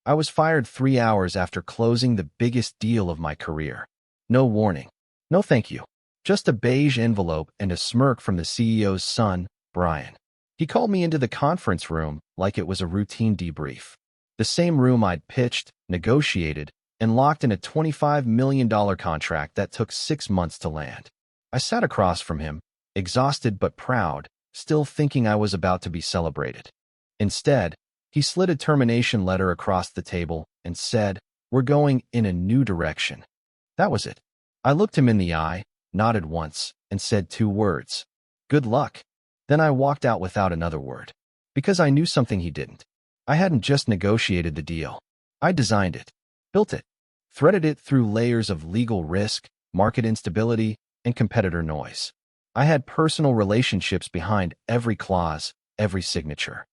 I was fired 3 hours after closing the biggest deal of my career. No warning. No thank you. Just a beige envelope and a smirk from the CEO's son, Brian. He called me into the conference room like it was a routine debrief. The same room I'd pitched, negotiated, and locked in a $25 million contract that took 6 months to land. I sat across from him, exhausted but proud, still thinking I was about to be celebrated. Instead, he slid a termination letter across the table and said, "We're going in a new direction." That was it. I looked him in the eye, nodded once, and said 2 words. "Good luck." Then I walked out without another word. Because I knew something he didn't. I hadn't just negotiated the deal. I designed it, built it, threaded it through layers of legal risk, market instability, and competitor noise. I had personal relationships behind every clause, every signature.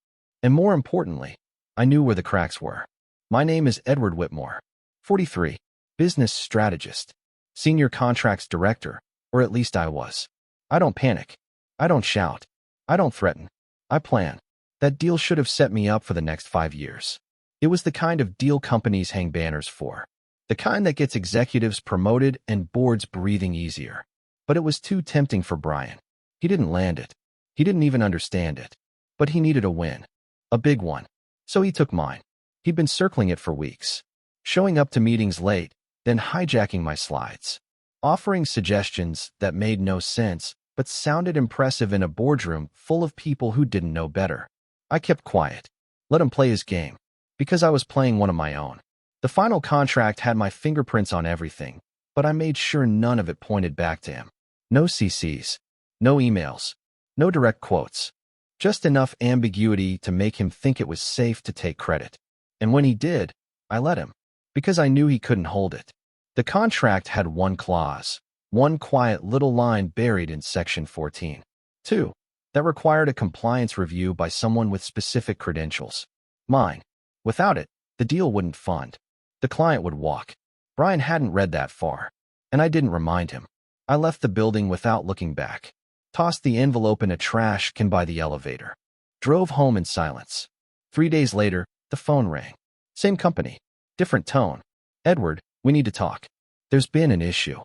And more importantly, I knew where the cracks were. My name is Edward Whitmore, 43, business strategist, senior contracts director, or at least I was. I don't panic. I don't shout. I don't threaten. I plan. That deal should have set me up for the next 5 years. It was the kind of deal companies hang banners for. The kind that gets executives promoted and boards breathing easier. But it was too tempting for Brian. He didn't land it. He didn't even understand it. But he needed a win. A big one. So he took mine. He'd been circling it for weeks. Showing up to meetings late, then hijacking my slides. Offering suggestions that made no sense, but sounded impressive in a boardroom full of people who didn't know better. I kept quiet. Let him play his game. Because I was playing one of my own. The final contract had my fingerprints on everything, but I made sure none of it pointed back to him. No CCs. No emails. No direct quotes. Just enough ambiguity to make him think it was safe to take credit. And when he did, I let him. Because I knew he couldn't hold it. The contract had one clause. One quiet little line buried in Section 14. 2. That required a compliance review by someone with specific credentials. Mine. Without it, the deal wouldn't fund. The client would walk. Brian hadn't read that far. And I didn't remind him. I left the building without looking back. Tossed the envelope in a trash can by the elevator. Drove home in silence. 3 days later, the phone rang. Same company. Different tone. "Edward, we need to talk. There's been an issue."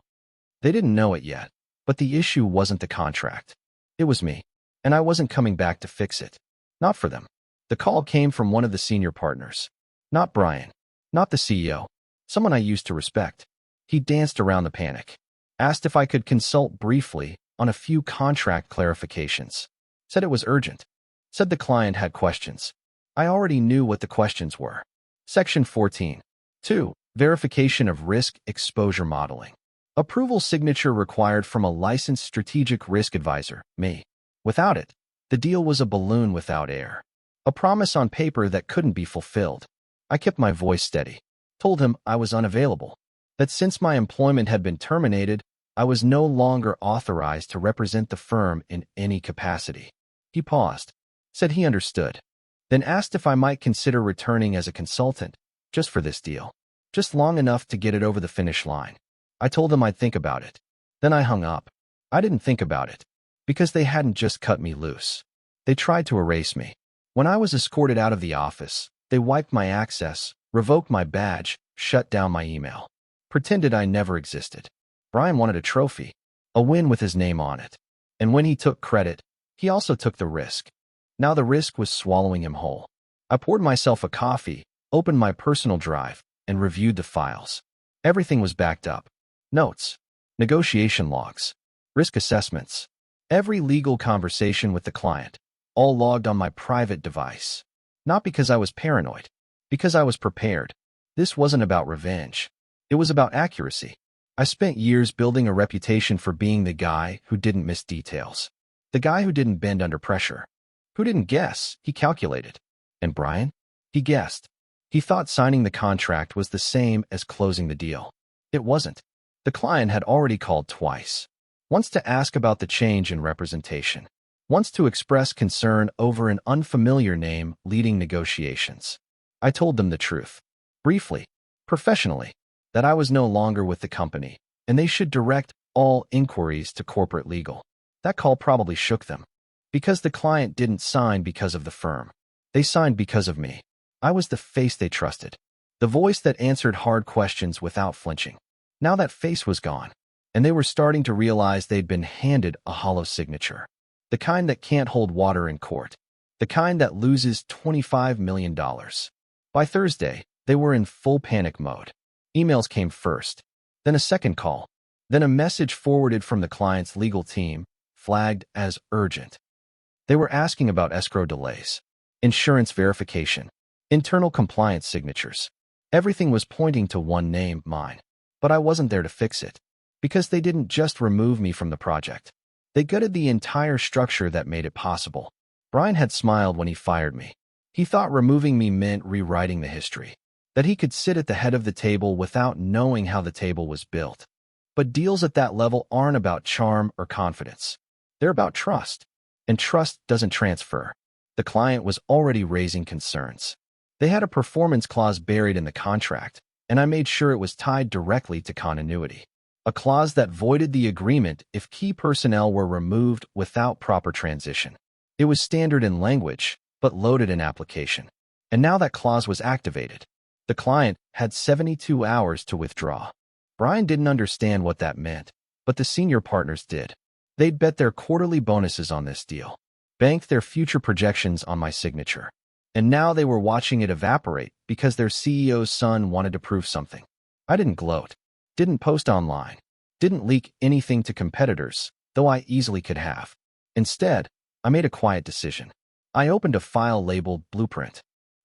They didn't know it yet, but the issue wasn't the contract. It was me, and I wasn't coming back to fix it. Not for them. The call came from one of the senior partners. Not Brian. Not the CEO. Someone I used to respect. He danced around the panic. Asked if I could consult briefly on a few contract clarifications. Said it was urgent. Said the client had questions. I already knew what the questions were. Section 14. 2. Verification of risk exposure modeling. Approval signature required from a licensed strategic risk advisor, me. Without it, the deal was a balloon without air. A promise on paper that couldn't be fulfilled. I kept my voice steady. Told him I was unavailable. That since my employment had been terminated, I was no longer authorized to represent the firm in any capacity. He paused. Said he understood. Then asked if I might consider returning as a consultant, just for this deal. Just long enough to get it over the finish line. I told him I'd think about it. Then I hung up. I didn't think about it. Because they hadn't just cut me loose. They tried to erase me. When I was escorted out of the office, they wiped my access, revoked my badge, shut down my email. Pretended I never existed. Brian wanted a trophy. A win with his name on it. And when he took credit, he also took the risk. Now the risk was swallowing him whole. I poured myself a coffee, opened my personal drive, and reviewed the files. Everything was backed up. Notes. Negotiation logs. Risk assessments. Every legal conversation with the client. All logged on my private device. Not because I was paranoid. Because I was prepared. This wasn't about revenge. It was about accuracy. I spent years building a reputation for being the guy who didn't miss details. The guy who didn't bend under pressure. Who didn't guess, he calculated. And Brian? He guessed. He thought signing the contract was the same as closing the deal. It wasn't. The client had already called twice. Once to ask about the change in representation. Once to express concern over an unfamiliar name leading negotiations. I told them the truth. Briefly. Professionally. That I was no longer with the company, and they should direct all inquiries to corporate legal. That call probably shook them. Because the client didn't sign because of the firm. They signed because of me. I was the face they trusted. The voice that answered hard questions without flinching. Now that face was gone, and they were starting to realize they'd been handed a hollow signature. The kind that can't hold water in court. The kind that loses $25 million. By Thursday, they were in full panic mode. Emails came first, then a second call, then a message forwarded from the client's legal team, flagged as urgent. They were asking about escrow delays, insurance verification, internal compliance signatures. Everything was pointing to one name, mine. But I wasn't there to fix it, because they didn't just remove me from the project. They gutted the entire structure that made it possible. Brian had smiled when he fired me. He thought removing me meant rewriting the history, that he could sit at the head of the table without knowing how the table was built. But deals at that level aren't about charm or confidence. They're about trust, and trust doesn't transfer. The client was already raising concerns. They had a performance clause buried in the contract, and I made sure it was tied directly to continuity. A clause that voided the agreement if key personnel were removed without proper transition. It was standard in language, but loaded in application. And now that clause was activated. The client had 72 hours to withdraw. Brian didn't understand what that meant, but the senior partners did. They'd bet their quarterly bonuses on this deal, banked their future projections on my signature. And now they were watching it evaporate because their CEO's son wanted to prove something. I didn't gloat, didn't post online, didn't leak anything to competitors, though I easily could have. Instead, I made a quiet decision. I opened a file labeled Blueprint.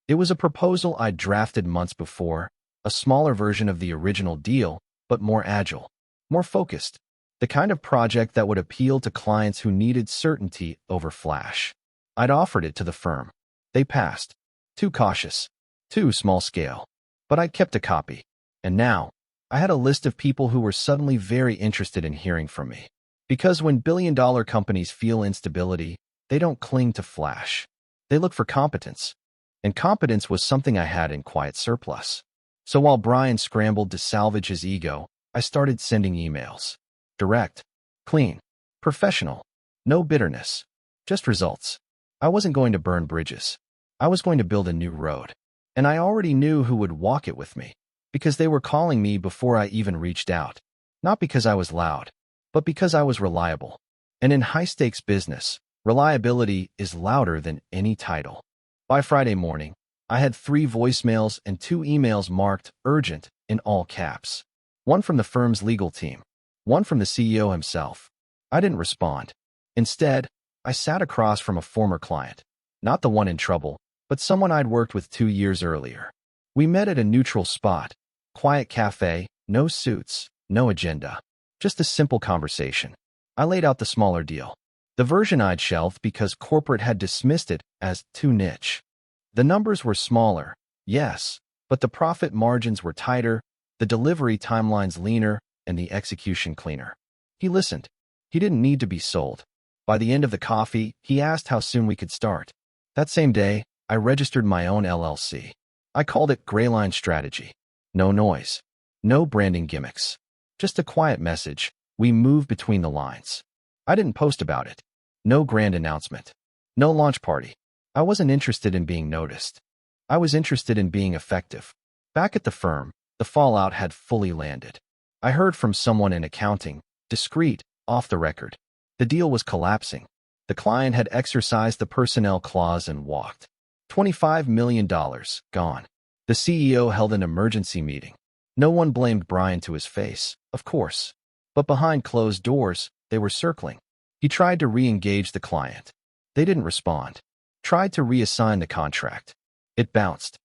It was a proposal I'd drafted months before, a smaller version of the original deal, but more agile, more focused, the kind of project that would appeal to clients who needed certainty over flash. I'd offered it to the firm. They passed. Too cautious. Too small scale. But I kept a copy. And now, I had a list of people who were suddenly very interested in hearing from me. Because when billion-dollar companies feel instability, they don't cling to flash. They look for competence. And competence was something I had in quiet surplus. So while Brian scrambled to salvage his ego, I started sending emails. Direct. Clean. Professional. No bitterness. Just results. I wasn't going to burn bridges. I was going to build a new road. And I already knew who would walk it with me, because they were calling me before I even reached out. Not because I was loud, but because I was reliable. And in high-stakes business, reliability is louder than any title. By Friday morning, I had 3 voicemails and 2 emails marked urgent in all caps. One from the firm's legal team, one from the CEO himself. I didn't respond. Instead, I sat across from a former client, not the one in trouble, but someone I'd worked with 2 years earlier. We met at a neutral spot, quiet cafe, no suits, no agenda, just a simple conversation. I laid out the smaller deal, the version I'd shelved because corporate had dismissed it as too niche. The numbers were smaller, yes, but the profit margins were tighter, the delivery timelines leaner, and the execution cleaner. He listened. He didn't need to be sold. By the end of the coffee, he asked how soon we could start. That same day, I registered my own LLC. I called it Grayline Strategy. No noise. No branding gimmicks. Just a quiet message. We move between the lines. I didn't post about it. No grand announcement. No launch party. I wasn't interested in being noticed. I was interested in being effective. Back at the firm, the fallout had fully landed. I heard from someone in accounting, discreet, off the record. The deal was collapsing. The client had exercised the personnel clause and walked. $25 million gone. The CEO held an emergency meeting. No one blamed Brian to his face, of course. But behind closed doors, they were circling. He tried to re-engage the client. They didn't respond. Tried to reassign the contract. It bounced.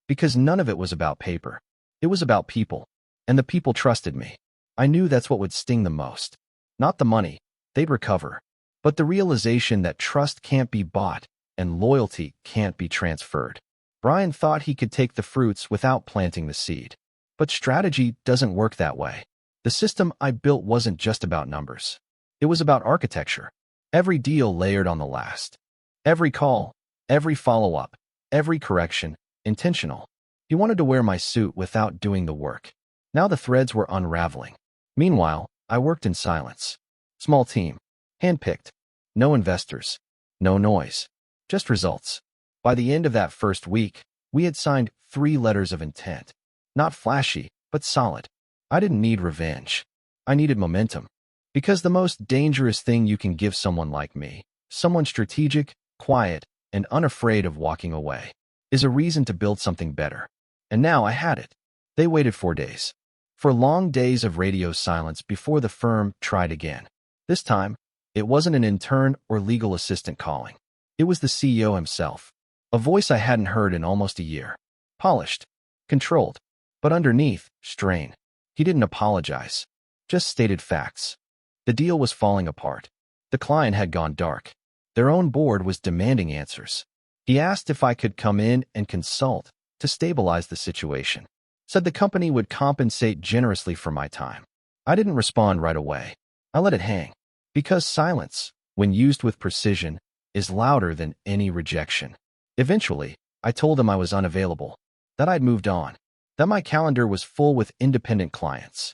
Because none of it was about paper. It was about people. And the people trusted me. I knew that's what would sting the most. Not the money. They'd recover. But the realization that trust can't be bought and loyalty can't be transferred. Brian thought he could take the fruits without planting the seed. But strategy doesn't work that way. The system I built wasn't just about numbers. It was about architecture. Every deal layered on the last. Every call, every follow-up, every correction, intentional. He wanted to wear my suit without doing the work. Now the threads were unraveling. Meanwhile, I worked in silence. Small team. Handpicked. No investors. No noise. Just results. By the end of that first week, we had signed 3 letters of intent. Not flashy, but solid. I didn't need revenge. I needed momentum. Because the most dangerous thing you can give someone like me, someone strategic, quiet, and unafraid of walking away, is a reason to build something better. And now I had it. They waited 4 days. For long days of radio silence before the firm tried again. This time, it wasn't an intern or legal assistant calling. It was the CEO himself. A voice I hadn't heard in almost a year. Polished, controlled, but underneath, strained. He didn't apologize, just stated facts. The deal was falling apart. The client had gone dark. Their own board was demanding answers. He asked if I could come in and consult to stabilize the situation. Said the company would compensate generously for my time. I didn't respond right away. I let it hang. Because silence, when used with precision, is louder than any rejection. Eventually, I told him I was unavailable, that I'd moved on, that my calendar was full with independent clients.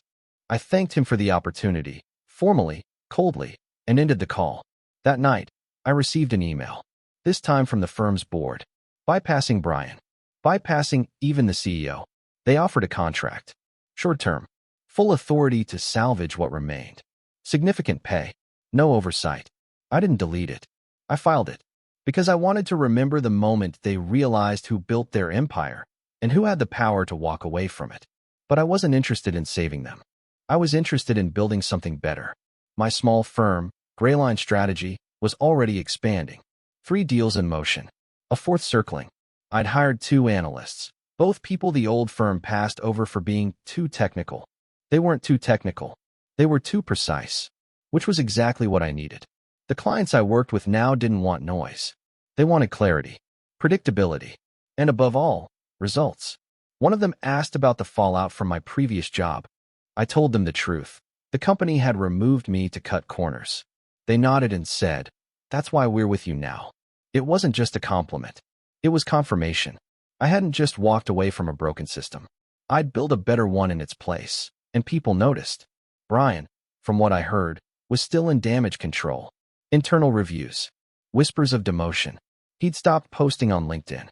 I thanked him for the opportunity, formally, coldly, and ended the call. That night, I received an email, this time from the firm's board, bypassing Brian, bypassing even the CEO. They offered a contract, short-term, full authority to salvage what remained. Significant pay, no oversight. I didn't delete it. I filed it, because I wanted to remember the moment they realized who built their empire and who had the power to walk away from it. But I wasn't interested in saving them. I was interested in building something better. My small firm, Greyline Strategy, was already expanding. 3 deals in motion, a 4th circling. I'd hired 2 analysts, both people the old firm passed over for being too technical. They weren't too technical. They were too precise, which was exactly what I needed. The clients I worked with now didn't want noise. They wanted clarity, predictability, and above all, results. One of them asked about the fallout from my previous job. I told them the truth. The company had removed me to cut corners. They nodded and said, "That's why we're with you now." It wasn't just a compliment. It was confirmation. I hadn't just walked away from a broken system. I'd built a better one in its place, and people noticed. Brian, from what I heard, was still in damage control. Internal reviews. Whispers of demotion. He'd stopped posting on LinkedIn.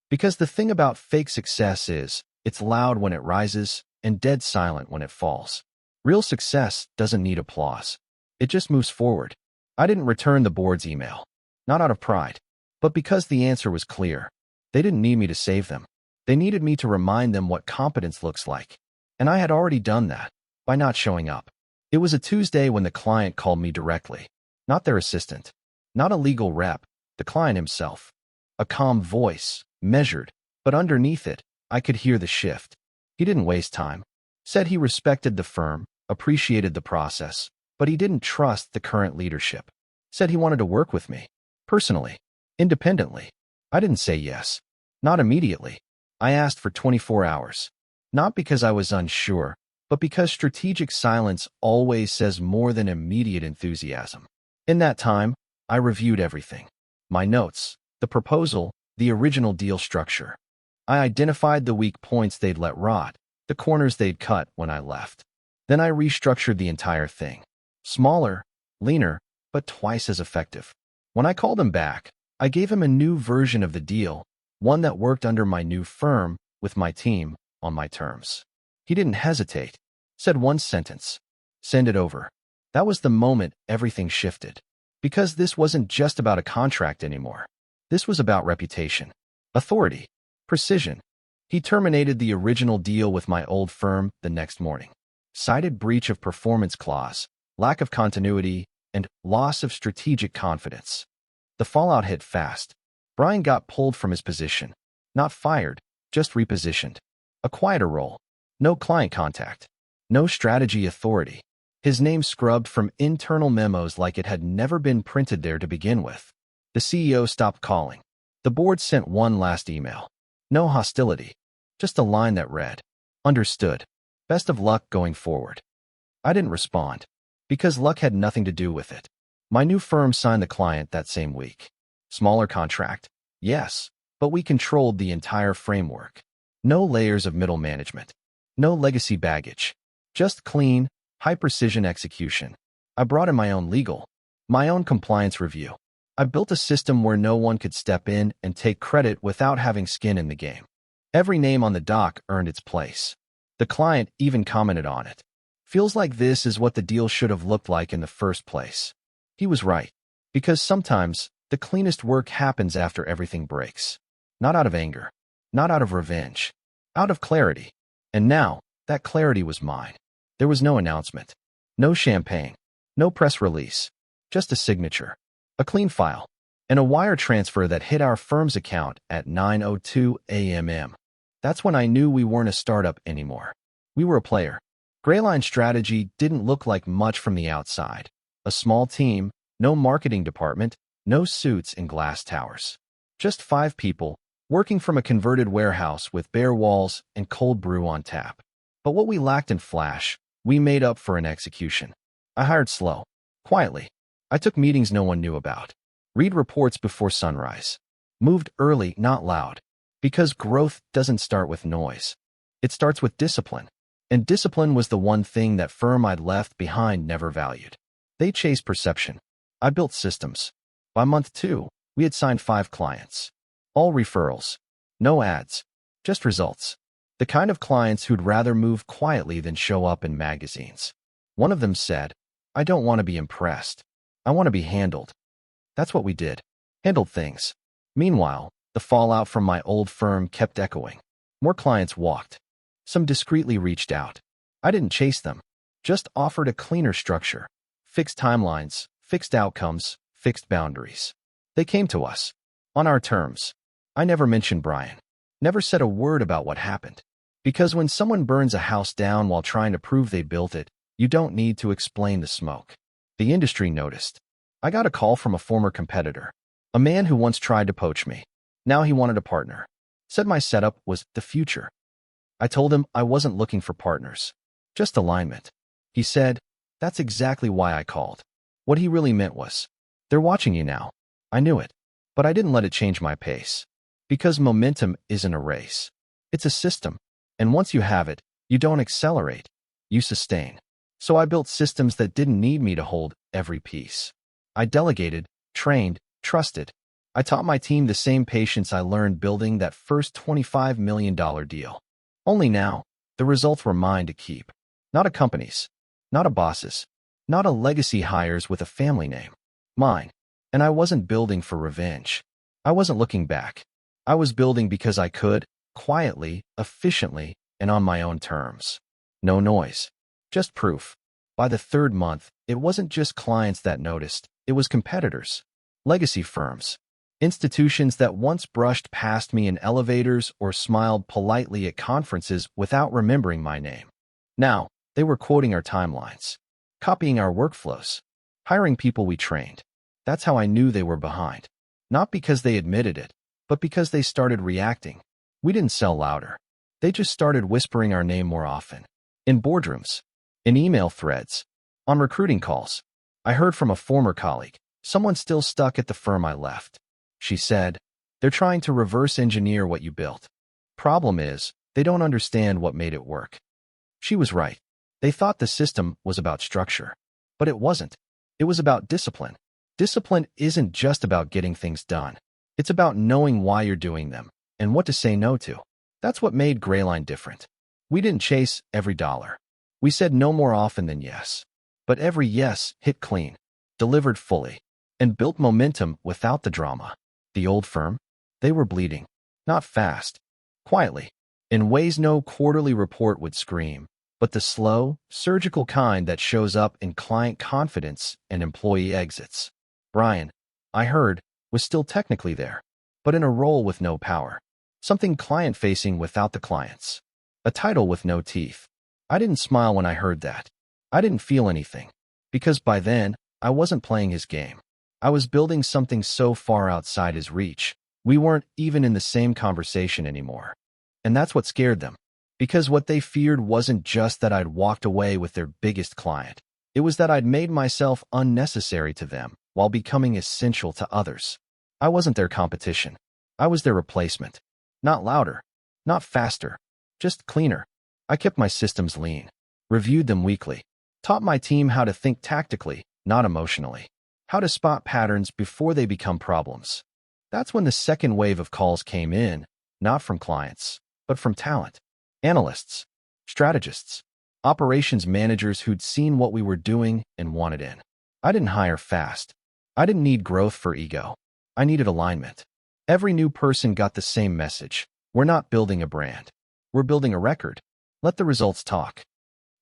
Because the thing about fake success is, it's loud when it rises and dead silent when it falls. Real success doesn't need applause. It just moves forward. I didn't return the board's email. Not out of pride, but because the answer was clear. They didn't need me to save them. They needed me to remind them what competence looks like. And I had already done that by not showing up. It was a Tuesday when the client called me directly. Not their assistant. Not a legal rep. The client himself. A calm voice, measured, but underneath it, I could hear the shift. He didn't waste time. Said he respected the firm, appreciated the process, but he didn't trust the current leadership. Said he wanted to work with me. Personally. Independently. I didn't say yes. Not immediately. I asked for 24 hours. Not because I was unsure, but because strategic silence always says more than immediate enthusiasm. In that time, I reviewed everything. My notes, the proposal, the original deal structure. I identified the weak points they'd let rot, the corners they'd cut when I left. Then I restructured the entire thing. Smaller, leaner, but twice as effective. When I called him back, I gave him a new version of the deal, one that worked under my new firm, with my team, on my terms. He didn't hesitate. Said one sentence. Send it over. That was the moment everything shifted. Because this wasn't just about a contract anymore. This was about reputation, authority, precision. He terminated the original deal with my old firm the next morning. Cited breach of performance clause, lack of continuity, and loss of strategic confidence. The fallout hit fast. Brian got pulled from his position. Not fired, just repositioned. A quieter role. No client contact. No strategy authority. His name scrubbed from internal memos like it had never been printed there to begin with. The CEO stopped calling. The board sent one last email. No hostility. Just a line that read, "Understood. Best of luck going forward." I didn't respond, because luck had nothing to do with it. My new firm signed the client that same week. Smaller contract, yes, but we controlled the entire framework. No layers of middle management. No legacy baggage. Just clean, high-precision execution. I brought in my own legal, my own compliance review. I built a system where no one could step in and take credit without having skin in the game. Every name on the dock earned its place. The client even commented on it. Feels like this is what the deal should have looked like in the first place. He was right. Because sometimes, the cleanest work happens after everything breaks. Not out of anger. Not out of revenge. Out of clarity. And now, that clarity was mine. There was no announcement. No champagne. No press release. Just a signature. A clean file. And a wire transfer that hit our firm's account at 9:02 a.m. That's when I knew we weren't a startup anymore. We were a player. Greyline strategy didn't look like much from the outside. A small team, no marketing department, no suits in glass towers. Just 5 people, working from a converted warehouse with bare walls and cold brew on tap. But what we lacked in flash, we made up for in execution. I hired slow, quietly. I took meetings no one knew about. Read reports before sunrise. Moved early, not loud. Because growth doesn't start with noise. It starts with discipline. And discipline was the one thing that firm I'd left behind never valued. They chased perception. I built systems. By month 2, we had signed 5 clients. All referrals. No ads. Just results. The kind of clients who'd rather move quietly than show up in magazines. One of them said, "I don't want to be impressed. I want to be handled." That's what we did. Handled things. Meanwhile, the fallout from my old firm kept echoing. More clients walked. Some discreetly reached out. I didn't chase them. Just offered a cleaner structure. Fixed timelines, fixed outcomes, fixed boundaries. They came to us. On our terms. I never mentioned Brian. Never said a word about what happened. Because when someone burns a house down while trying to prove they built it, you don't need to explain the smoke. The industry noticed. I got a call from a former competitor. A man who once tried to poach me. Now he wanted a partner. Said my setup was the future. I told him I wasn't looking for partners. Just alignment. He said, "That's exactly why I called." What he really meant was, "They're watching you now." I knew it. But I didn't let it change my pace. Because momentum isn't a race. It's a system. And once you have it, you don't accelerate. You sustain. So I built systems that didn't need me to hold every piece. I delegated, trained, trusted. I taught my team the same patience I learned building that first $25 million deal. Only now, the results were mine to keep. Not a company's. Not a boss's. Not a legacy hires with a family name. Mine. And I wasn't building for revenge. I wasn't looking back. I was building because I could, quietly, efficiently, and on my own terms. No noise. Just proof. By the 3rd month, it wasn't just clients that noticed, it was competitors. Legacy firms. Institutions that once brushed past me in elevators or smiled politely at conferences without remembering my name. Now, they were quoting our timelines, copying our workflows, hiring people we trained. That's how I knew they were behind. Not because they admitted it, but because they started reacting. We didn't sell louder. They just started whispering our name more often. In boardrooms, in email threads, on recruiting calls. I heard from a former colleague, someone still stuck at the firm I left. She said, "They're trying to reverse engineer what you built. Problem is, they don't understand what made it work." She was right. They thought the system was about structure. But it wasn't. It was about discipline. Discipline isn't just about getting things done. It's about knowing why you're doing them and what to say no to. That's what made Greyline different. We didn't chase every dollar. We said no more often than yes. But every yes hit clean, delivered fully, and built momentum without the drama. The old firm, they were bleeding. Not fast. Quietly. In ways no quarterly report would scream, but the slow, surgical kind that shows up in client confidence and employee exits. Brian, I heard, was still technically there, but in a role with no power. Something client-facing without the clients. A title with no teeth. I didn't smile when I heard that. I didn't feel anything. Because by then, I wasn't playing his game. I was building something so far outside his reach. We weren't even in the same conversation anymore. And that's what scared them. Because what they feared wasn't just that I'd walked away with their biggest client. It was that I'd made myself unnecessary to them while becoming essential to others. I wasn't their competition. I was their replacement. Not louder. Not faster. Just cleaner. I kept my systems lean. Reviewed them weekly. Taught my team how to think tactically, not emotionally. How to spot patterns before they become problems. That's when the second wave of calls came in, not from clients, but from talent. Analysts, strategists, operations managers who'd seen what we were doing and wanted in. I didn't hire fast. I didn't need growth for ego. I needed alignment. Every new person got the same message. We're not building a brand. We're building a record. Let the results talk.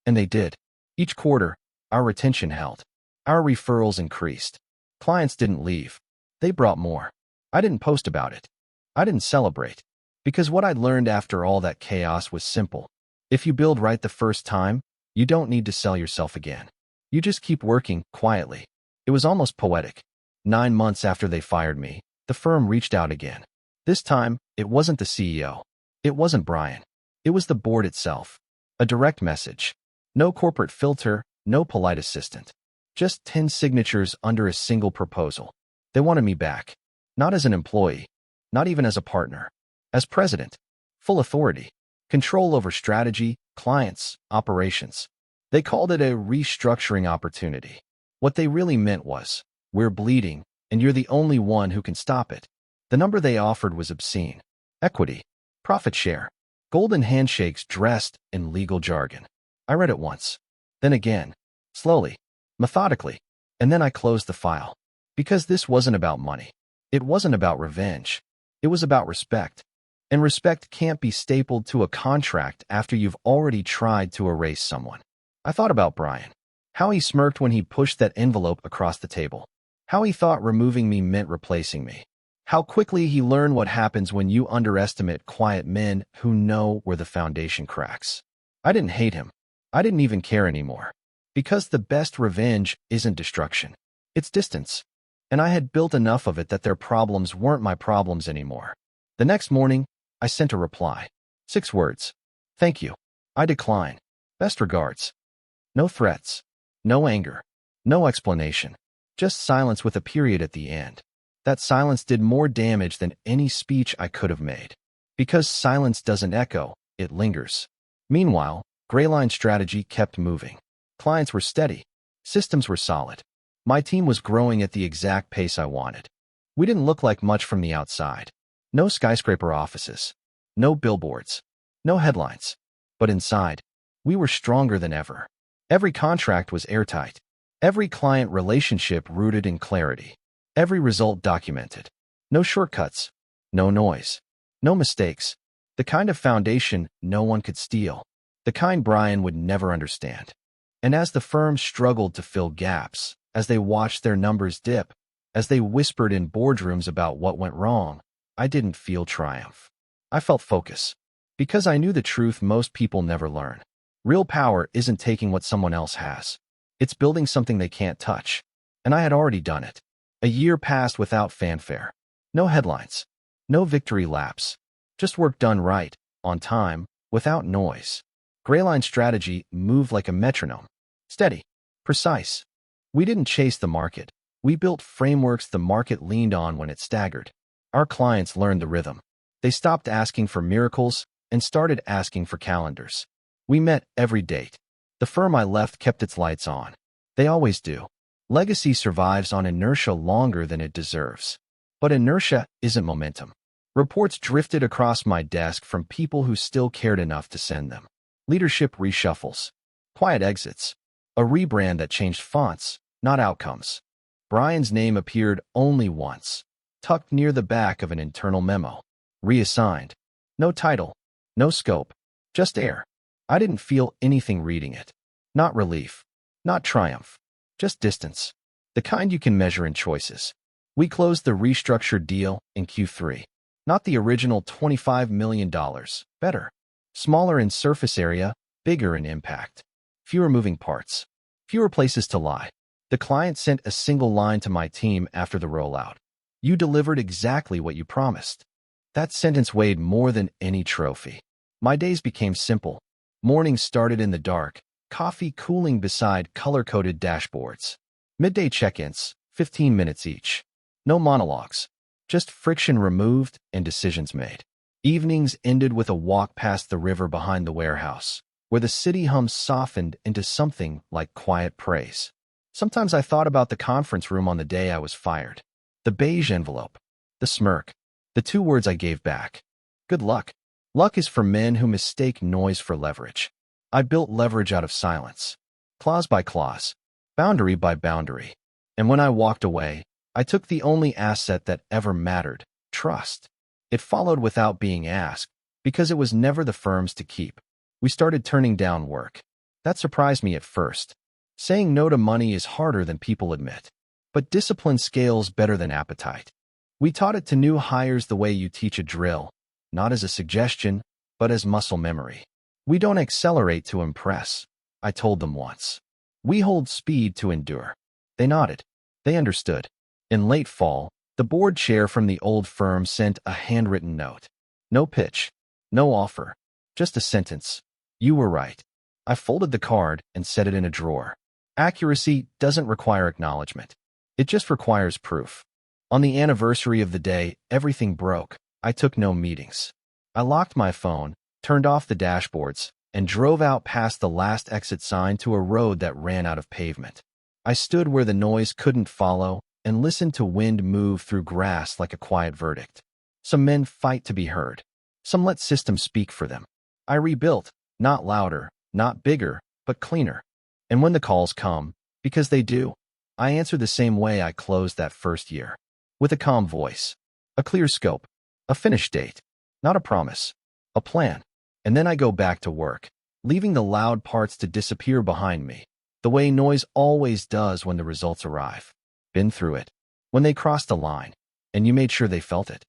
And they did. Each quarter, our retention held. Our referrals increased. Clients didn't leave. They brought more. I didn't post about it. I didn't celebrate. Because what I'd learned after all that chaos was simple. If you build right the first time, you don't need to sell yourself again. You just keep working quietly. It was almost poetic. 9 months after they fired me, the firm reached out again. This time, it wasn't the CEO. It wasn't Brian. It was the board itself. A direct message. No corporate filter, no polite assistant. Just 10 signatures under a single proposal. They wanted me back. Not as an employee. Not even as a partner. As president. Full authority. Control over strategy, clients, operations. They called it a restructuring opportunity. What they really meant was, we're bleeding, and you're the only one who can stop it. The number they offered was obscene. Equity. Profit share. Golden handshakes dressed in legal jargon. I read it once. Then again. Slowly. Methodically. And then I closed the file. Because this wasn't about money. It wasn't about revenge. It was about respect. And respect can't be stapled to a contract after you've already tried to erase someone. I thought about Brian. How he smirked when he pushed that envelope across the table. How he thought removing me meant replacing me. How quickly he learned what happens when you underestimate quiet men who know where the foundation cracks. I didn't hate him. I didn't even care anymore. Because the best revenge isn't destruction. It's distance. And I had built enough of it that their problems weren't my problems anymore. The next morning, I sent a reply. 6 words. Thank you. I decline. Best regards. No threats. No anger. No explanation. Just silence with a period at the end. That silence did more damage than any speech I could have made. Because silence doesn't echo, it lingers. Meanwhile, Greyline strategy kept moving. Clients were steady. Systems were solid. My team was growing at the exact pace I wanted. We didn't look like much from the outside. No skyscraper offices. No billboards. No headlines. But inside, we were stronger than ever. Every contract was airtight. Every client relationship rooted in clarity. Every result documented. No shortcuts. No noise. No mistakes. The kind of foundation no one could steal. The kind Brian would never understand. And as the firm struggled to fill gaps, as they watched their numbers dip, as they whispered in boardrooms about what went wrong, I didn't feel triumph. I felt focus. Because I knew the truth most people never learn. Real power isn't taking what someone else has. It's building something they can't touch. And I had already done it. A year passed without fanfare. No headlines. No victory laps. Just work done right, on time, without noise. Greyline strategy moved like a metronome. Steady. Precise. We didn't chase the market. We built frameworks the market leaned on when it staggered. Our clients learned the rhythm. They stopped asking for miracles and started asking for calendars. We met every date. The firm I left kept its lights on. They always do. Legacy survives on inertia longer than it deserves. But inertia isn't momentum. Reports drifted across my desk from people who still cared enough to send them. Leadership reshuffles. Quiet exits. A rebrand that changed fonts, not outcomes. Brian's name appeared only once, tucked near the back of an internal memo. Reassigned. No title. No scope. Just air. I didn't feel anything reading it. Not relief. Not triumph. Just distance. The kind you can measure in choices. We closed the restructured deal in Q3. Not the original $25 million. Better. Smaller in surface area, bigger in impact. Fewer moving parts. Fewer places to lie. The client sent a single line to my team after the rollout. You delivered exactly what you promised. That sentence weighed more than any trophy. My days became simple. Mornings started in the dark, coffee cooling beside color-coded dashboards. Midday check-ins, 15 minutes each. No monologues. Just friction removed and decisions made. Evenings ended with a walk past the river behind the warehouse, where the city hum softened into something like quiet praise. Sometimes I thought about the conference room on the day I was fired. The beige envelope. The smirk. The 2 words I gave back. Good luck. Luck is for men who mistake noise for leverage. I built leverage out of silence, clause by clause, boundary by boundary. And when I walked away, I took the only asset that ever mattered, trust. It followed without being asked, because it was never the firm's to keep. We started turning down work. That surprised me at first. Saying no to money is harder than people admit. But discipline scales better than appetite. We taught it to new hires the way you teach a drill, not as a suggestion, but as muscle memory. We don't accelerate to impress, I told them once. We hold speed to endure. They nodded. They understood. In late fall, the board chair from the old firm sent a handwritten note. No pitch, no offer, just a sentence. You were right. I folded the card and set it in a drawer. Accuracy doesn't require acknowledgement. It just requires proof. On the anniversary of the day everything broke, I took no meetings. I locked my phone, turned off the dashboards, and drove out past the last exit sign to a road that ran out of pavement. I stood where the noise couldn't follow and listened to wind move through grass like a quiet verdict. Some men fight to be heard. Some let systems speak for them. I rebuilt, not louder, not bigger, but cleaner. And when the calls come, because they do, I answer the same way I closed that first year. With a calm voice, a clear scope, a finish date, not a promise, a plan. And then I go back to work, leaving the loud parts to disappear behind me, the way noise always does when the results arrive. Been through it. When they crossed the line, and you made sure they felt it.